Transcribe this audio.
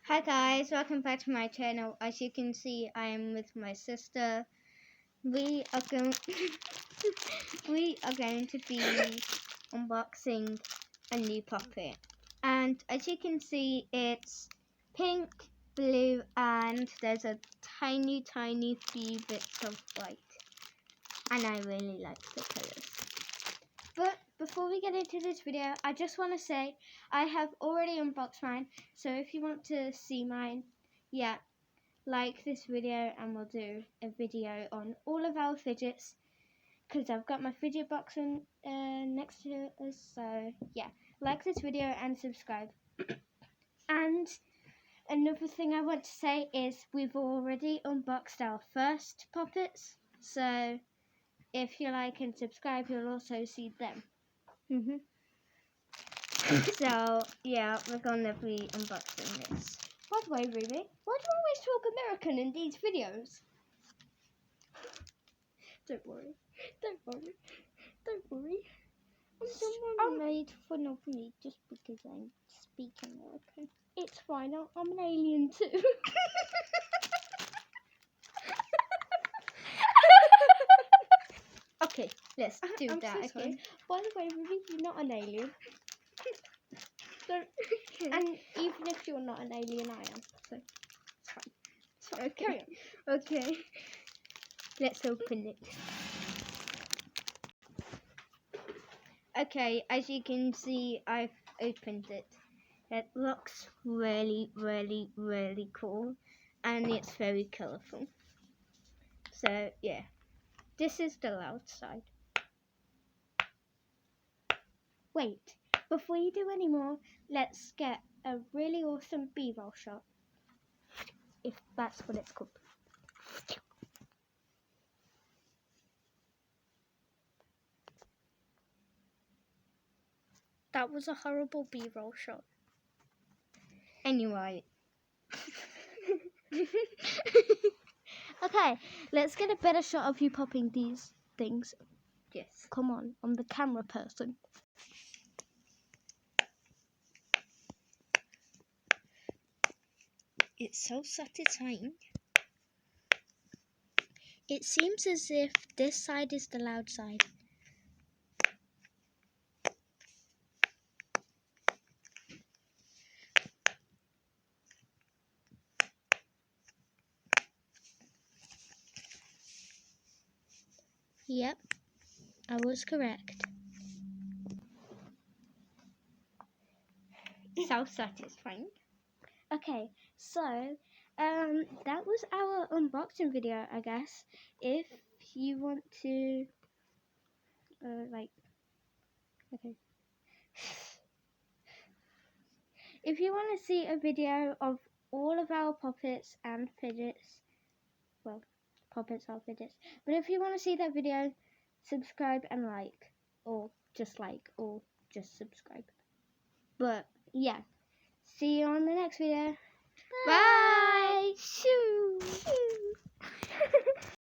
Hi guys, welcome back to my channel. As you can see, I am with my sister. We are going to be unboxing a new puppet. And as you can see, it's pink, blue, and there's a tiny few bits of white. And I really like the colours. But before we get into this video, I just want to say I have already unboxed mine. So if you want to see mine, yeah, like this video and we'll do a video on all of our fidgets. Because I've got my fidget box on, next to us. So yeah, like this video and subscribe. And another thing I want to say is we've already unboxed our first puppets. So if you like and subscribe, you'll also see them. So, yeah, we're gonna be unboxing this. By the way, Ruby, why do you always talk American in these videos? Don't worry. Someone made fun of me just because I speak American. It's fine, I'm an alien too. Okay, let's do that, okay? Sorry. By the way, Ruby, you're not an alien. Okay. And even if you're not an alien, I am. So it's fine. So carry on. Okay. Let's open it. Okay, as you can see, I've opened it. It looks really cool, and it's very colourful. So yeah, this is the loud side. Wait, before you do any more, let's get a really awesome B-roll shot, if that's what it's called. That was a horrible B-roll shot. Anyway. Okay, let's get a better shot of you popping these things. Yes. Come on, I'm the camera person. It's so satisfying. It seems as if this side is the loud side. Yep, I was correct. So satisfying. Okay, so that was our unboxing video, I guess. If you want to okay. If you want to see a video of all of our puppets and fidgets, well, puppets are fidgets, but if you want to see that video, subscribe and like, or just subscribe. But yeah, see you on the next video. Bye. Shoo.